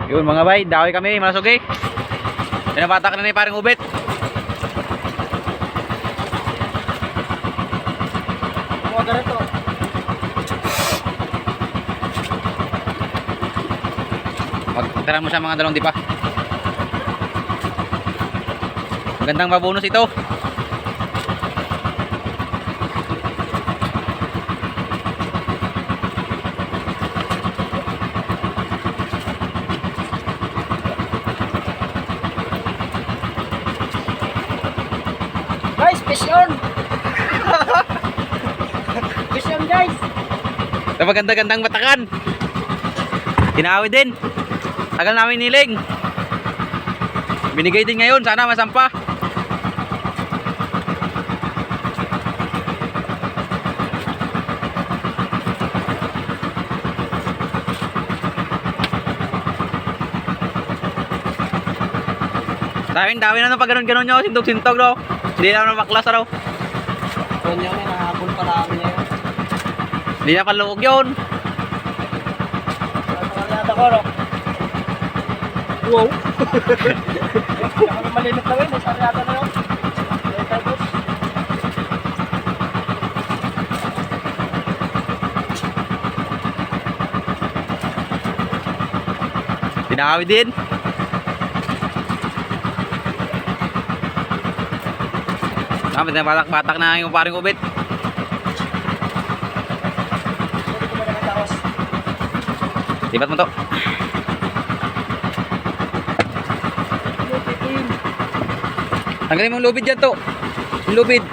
Yun mga bay, daway kami, malasugi. Pinapatak na ni paring ubit. Mga ganito. Magtara mo sa mga dalawang dipa. Magandang mabonus ito. Guys, fish on! Fish on guys! Sa maganda-gandang batakan. Tinawi din. Tagal namin niling. Binigay din ngayon, sana masampa. Dawin na pag ganun-ganun nyo, sintog-sintog daw. Hindi na maklas raw. So nyo na, nahabol pa namin ngayon. Hindi na paluog yun. Ano ko, no? Wow! Kami malimit na rin, saryata na yun. Tinawi din. Kapit na batak-batak na yung paring ubit. Lipat mo to. Tanggalin mo yung lubid dyan to. Yung lubid.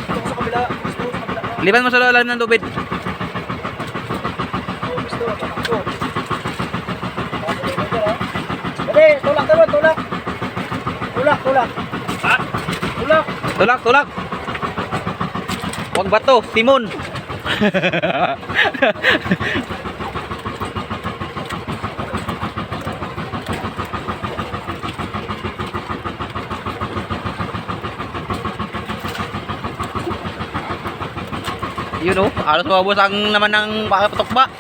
Sa kabila. Lipat mo sa lalim ng lubid. Dali, tulak naman, tulak. Tulak. Ha? Tulak. Tulak. Huwag bato, timon. Yun o, halos mabos ang naman ng pakapatokba.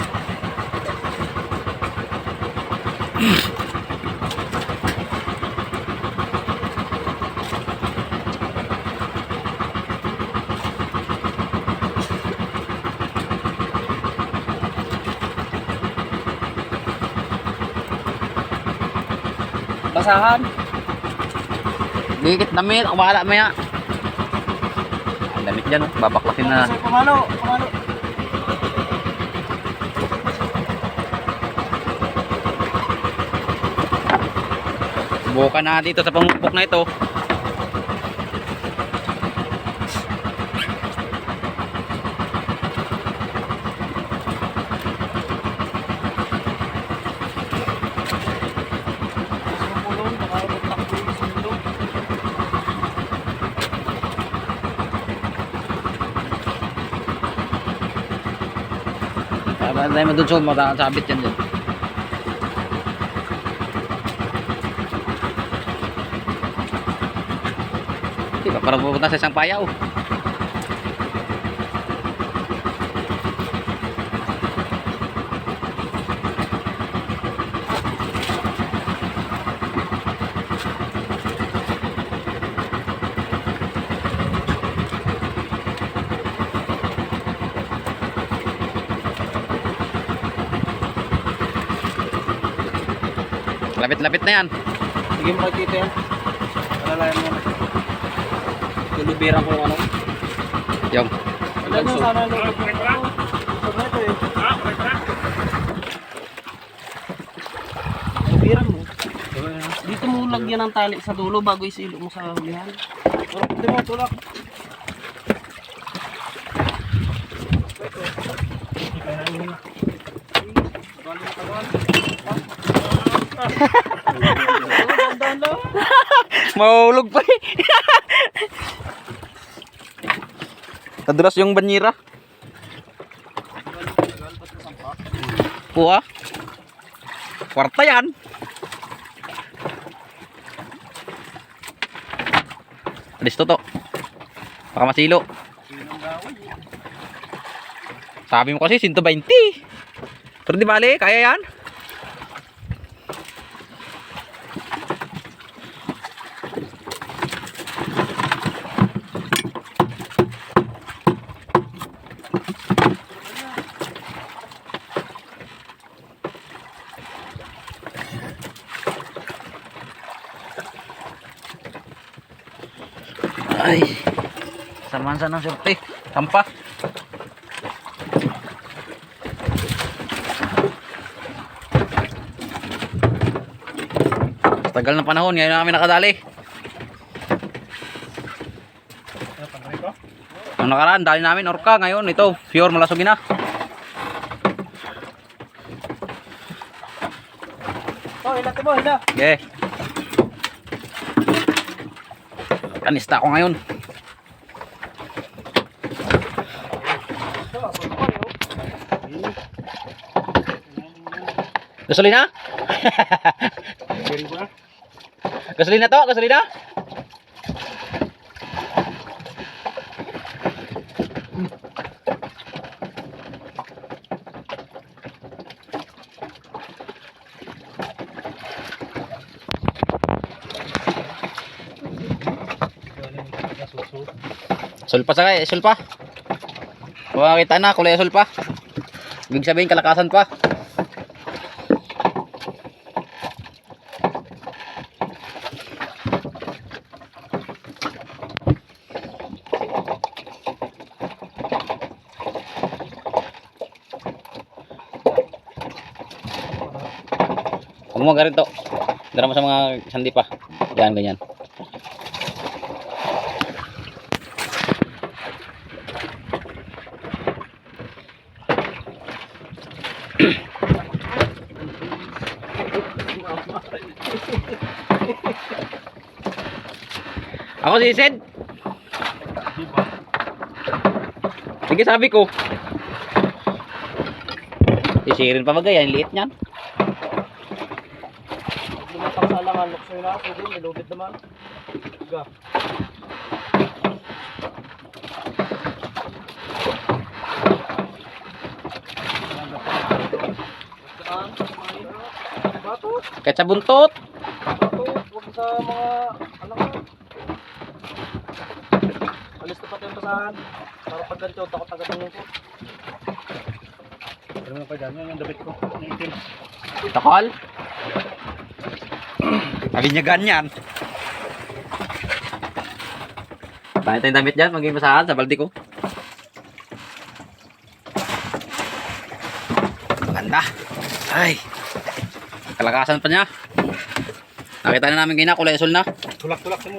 Basahan. Dikit damit, ako bahala maya. Ang damit dyan, babaklasin na. Pamalo. Subukan na dito sa pamupok na ito. Dahil mo dun so matasabit yan dyan. Diba parang pupunta sa isang payaw. Lapit-lapit na yan. Sige mo dito yan. Alalayan mo. Lulubiran ko yung ano. Yung. Alam mo sana lulubiran ko. Sabi ito eh. Lubiran mo. Dito mo lagyan ng tali sa dulo bago isilo mo sa hulihan. Dito mo tulak. Mahulog pa eh. Nadulas yung banyira. Kuha. Kwarta yan. Alis to. Baka masilo. Sabi mo kasi 120. Pero di bale, kaya yan. Ay. Samansa ng surte. Tampa. Tagal ng panahon, ngayon na kami nakadali. Ang nakaraan, dali namin orka. Ngayon, ito, pure malasugin na. Oh, hilati mo, hila. Okay. Kanista ko ngayon. Gasolina? Gasolina to? Gasolina? Sulpa sa kay, sulpa. Kung makita na, kulay sulpa. Ibig sabihin kalakasan pa. Gumawa rin to. Dara mo sa mga sandi pa. Yan, ganyan. Ako si Sid. Sige, sabi ko. Isirin pa bagay, ang liit niyan. Lumatang sa alangan, luksoy na ako din, nilubid naman. Ga. Bato, Kahit sa buntot. bato, huwag sa mga alangan. Alis na pati yung basahan. Para pag ganito, takot agad ang lungkot. Pero mo pa dyan, yung damit ko, yung itim. Takal. Sabi niya ganyan. Bakit tayong damit dyan? Maging masahan sa baldi ko. Maganda. Ay. Kalakasan pa niya. Nakita na namin kina, kulay asul na. Tulak-tulak sa mo.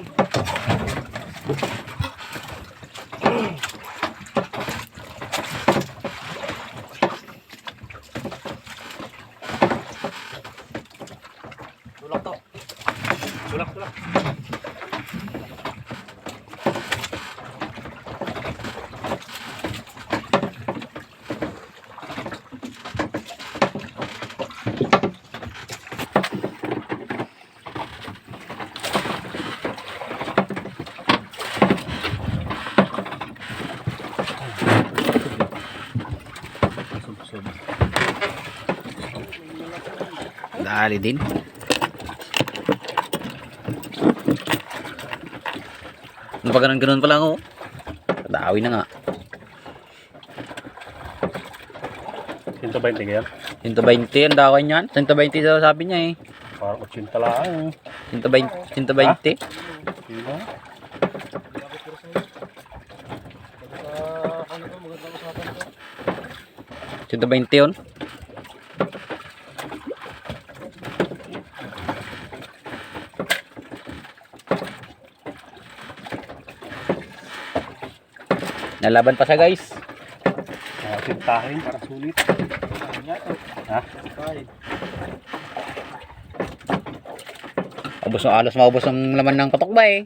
Tulak to. Tulak-tulak. Dali din. Ano pa ganun pa lang oh. Daawi na nga. 120 kaya? 120 ang daway niyan. 120 daw sabi niya eh. Parang 80 lang. 120. 120. Diba? 120 yun. Nalaban pa siya guys. Tintahin para sulit. Ha? Ubos na alos maubos ang laman ng patok ba eh.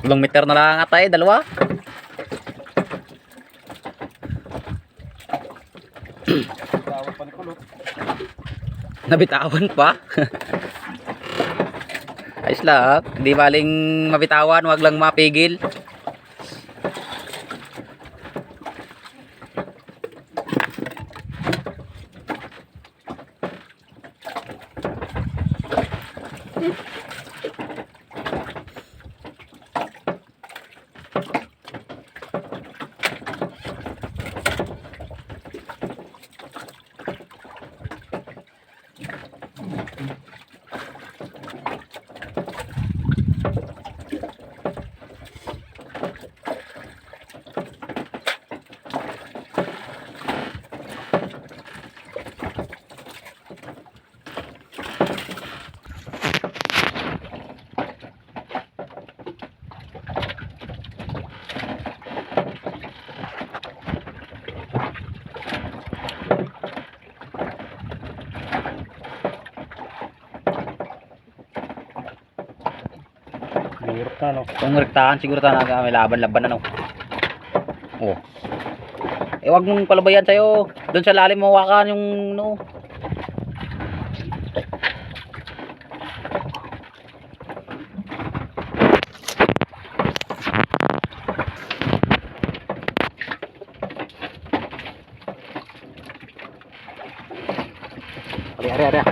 2 meter na lang ata eh, dalawa. Tawag pa ni Kulot. Nabitawan pa. Ayos lang. Hindi maling mabitawan, wag lang mapigil. Hirap na, no? Kung rektahan siguro talaga may laban-laban ano. Oh. Eh wag mong palabayan sa'yo. Doon sa lalim mo hawakan yung no. Ari.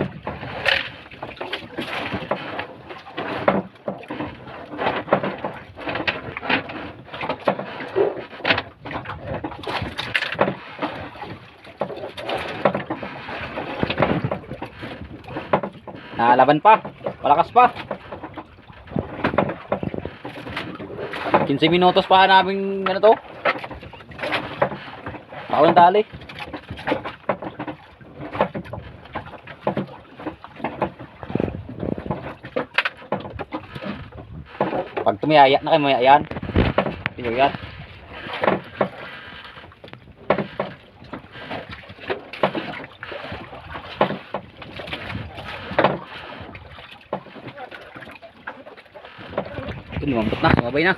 Laban pa. Malakas pa. 15 minutos pa namin ano to. Bawal ng tali. Pag tumiyaya na kayo mo yan. Pinuyat. Lumambot na, sumabay na.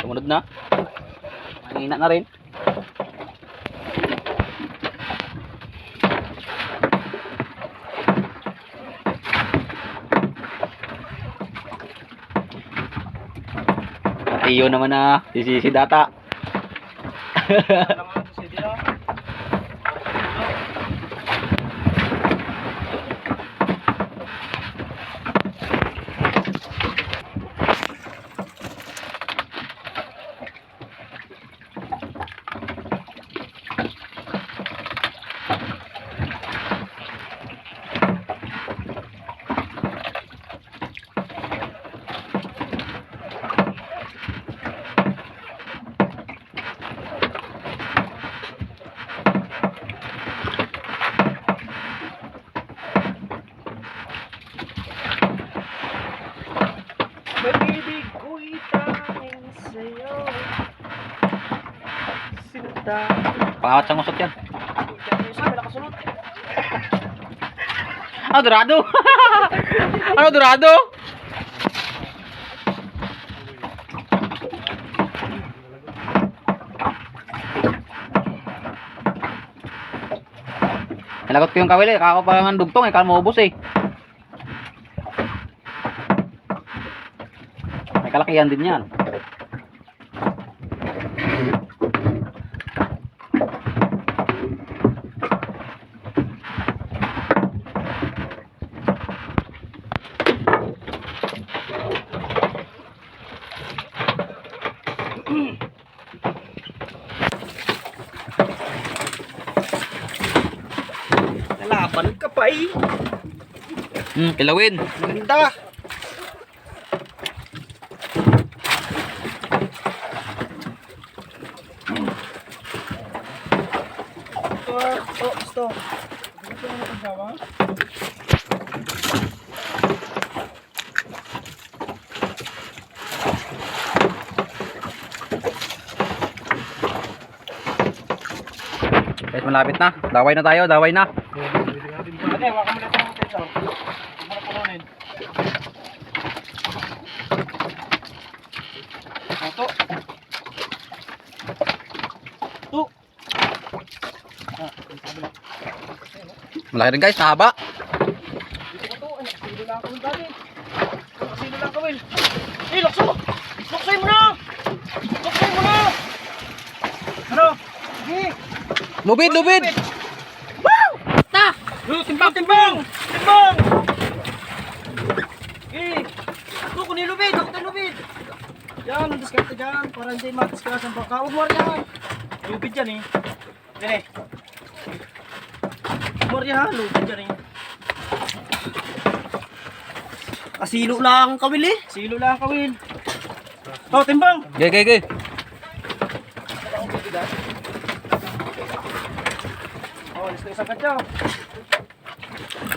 Sumunod na. Mahina na rin. At iyo naman na sisisi data. Pag-ibig ko'y tanging sa'yo. Sinta. Pangawat sa ngusot yan. Sabi nakasunod. Ano dorado? Ano dorado? Nalagot ko yung kawili, kako pa ng dugtong eh, kala maubos eh. May kalakihan din yan. Nalaban ka pa eh. Kilawin. Ganda. Stop. Guys, malapit na. Daway na tayo, daway na. Okay, waka mo na ito. to. To. Malaki rin guys, mahaba. Dito ko to. Ay, silo lang kawil dali. Silo lang kawil. Eh, lukso! Luksay mo na! Luksay mo na! Ano? Sige! Lubid, lubid! Timbang! Timbang! Timbang! Eh! Ako ko nilubid! Ako tayo lubid! Yan, diskarte dyan para hindi matiskas ang baka. Huwag mo rin yan! Lubid yan eh. Yan eh. Huwag mo rin yan, lubid yan eh. Silo lang ang kawil eh. Silo lang ang kawil. Oh, timbang! Gay, gay, gay. Oh, listo isang kadyaw.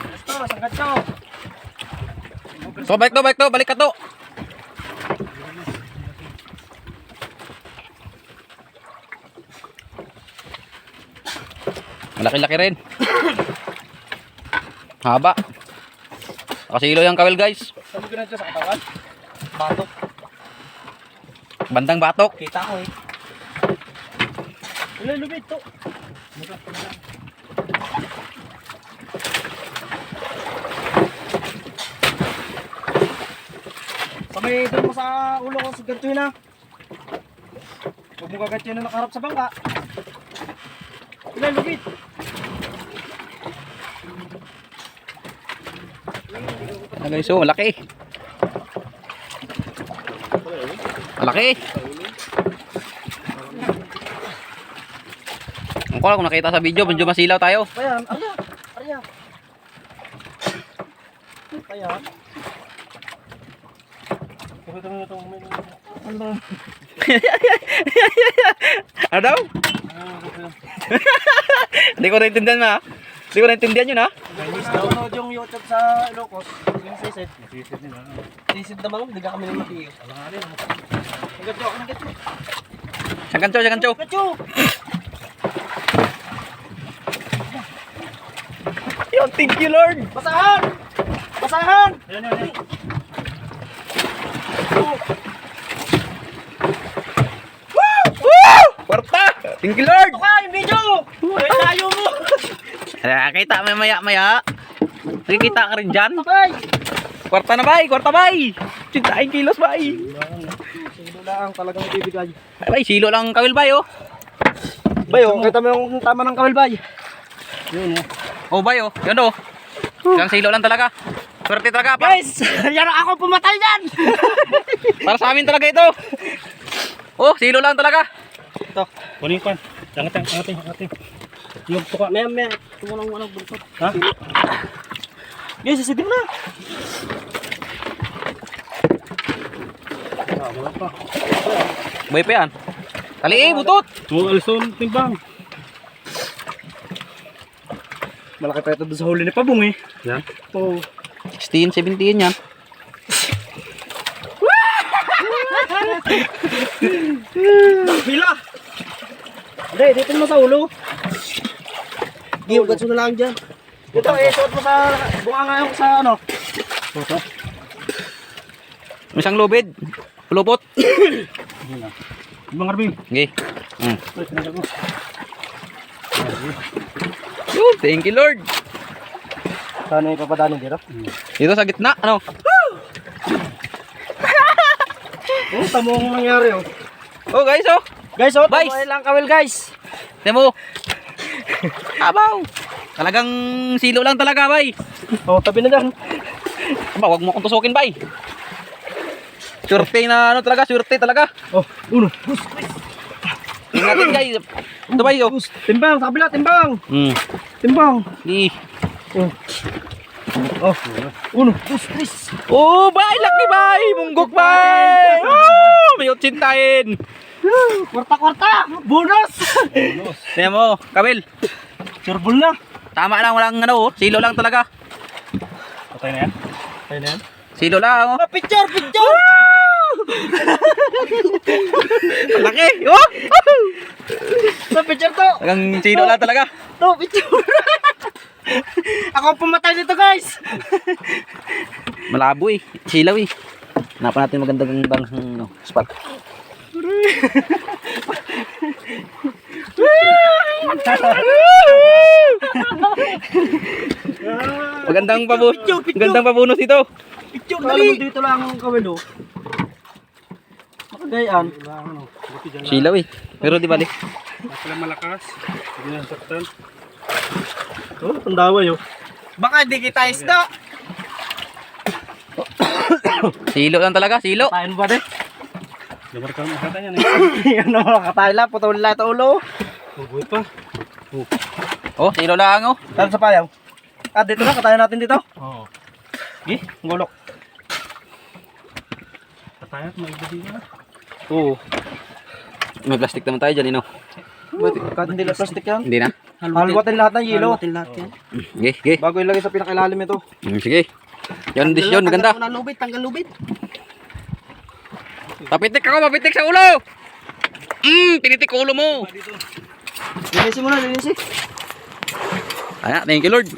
Listo, isang kadyaw. So, balik to, balik ka to. Malaki-laki rin. Haba. Nakasilo yung kawil guys. Sabi ko na dyan sa katawan. Batok. Bandang batok. Kita ko eh. Wala, lubid to. Sabay doon mo sa ulo ko, ganito yun ha. Huwag mo kagat yun na nakaharap sa bangka. Wala, lubid. Ah, guys, oh, malaki. Malaki. Ang kulang kung nakita sa video, medyo masilaw tayo. Ayan, ayan, ayan. Ayan. Ano? Ano daw? Hindi ko naintindihan ma. Hindi ko naintindihan yun ha. Download yung YouTube sa Ilocos. Yung sisid. Sisid nila. Sisid naman, hindi ka kami nang matiyo. Alangarin. Nagatyo ako, nagatyo. Siyang kancho, siyang kancho. Nagatyo! Yo, thank you Lord. Basahan! Basahan! Yan, yan, yan. Woo! Kwarta! Thank you Lord. Ito ka, yung video! Ay, tayo mo! Nakakita maya maya. Nakikita ka rin dyan. Bay! Kwarta na bay, kwarta bay. 9 kilos bay. Silo lang talagang ibibigay. Ay bay, silo lang kawil bay oh. Bayo, kita mo yung tama ng kawil bay. Yun Oh bay oh, yun oh. Yung silo lang talaga. Swerte talaga pa. Guys! Yan ako pumatay dyan! Para sa amin talaga ito. Oh, silo lang talaga. Ito. Kunin ko. Angatin. Yung tuka. Maya. Tumunang walang bulsot. Ha? Guys, sisidin mo na. Wala pa. Bay pa yan. Tali eh, butot. Oh, alson, timbang. Malaki pa ito doon sa huli ni Pabong eh. Yan? Oo. 16, 17 yan. Pila! Hindi, dito mo sa ulo. Giugat na lang dyan. Dito, suot mo sa bunga ngayon sa ano. Ito. May isang lubid. Pulupot. Ibang Arbi. Okay. Yun, thank you Lord. Saan yung ipapadaanin dito? Dito sa gitna, ano? Oh, tamo ang nangyari oh. Oh guys oh. Guys, oh, Guys. tamo lang kawil guys. Demo. Abaw. Talagang silo lang talaga bay. Oh, tabi na dyan. Aba, wag mo akong tusukin bay. Surte na ano talaga, surte talaga. Oh, uno. Tingnan natin guys. Ito bay oh. Timbang, sa kabila, timbang. Timbang. Di. Oh. Oh, uno, dos, tres. Oh, bay, laki bay. Munggok bay. Oh, may utsintahin. Kwarta-kwarta. Bonus. Tingnan mo, Kamil. Surbol na. Tama lang, walang ano, silo lang talaga. Okay na yan? Okay na yan? Silo lang, oh. Picture, picture! Laki, oh. Sa picture to! Talagang silo lang talaga. To, picture! Ako ang pumatay dito guys! Malabo eh, silaw eh. Hanapan natin magandang ano, spot. Magandang pabunot ito. Picture, dali! Dito lang ang kawin, oh. Makagayaan. Silaw eh. Pero di balik. Sila malakas. Hindi na saktan. Oh, pandaway, oh. Baka hindi kita isda. Silo lang talaga, silo. Tayo ba din? Dabar ka mo kata yan eh. Yan na mga katayla, putol lahat ulo. Ugoy pa. Oh, silo lang oh. Saan sa payaw? Ah, dito na, katayan natin dito. Oo. Eh, ngulok. Patayat, maigadi na. Oo. May plastic naman tayo dyan, ino. Kahit hindi lang plastic yan. Hindi na. Halwatin lahat ng yelo. lahat yan. Sige, sige. Bago ilagay sa pinakailalim ito. Sige. Yan desisyon, maganda. Tanggal lubid. Papitik ako, papitik sa ulo. Pinitik ulo mo. Linisin mo na, linisin. Ayan, thank you Lord.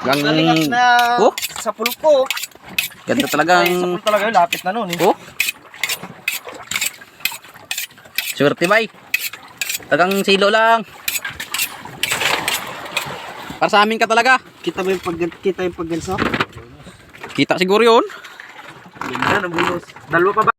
Naligat na Oh, sa pulpo. ganda Ay, sa talagang. pulpo talaga yun, lapit na nun eh. Oh. Swerte bay. Tagang silo lang. Para sa amin ka talaga. Kita yung paggansa? Kita siguro yun. Ganda ng bulos. Dalawa pa ba?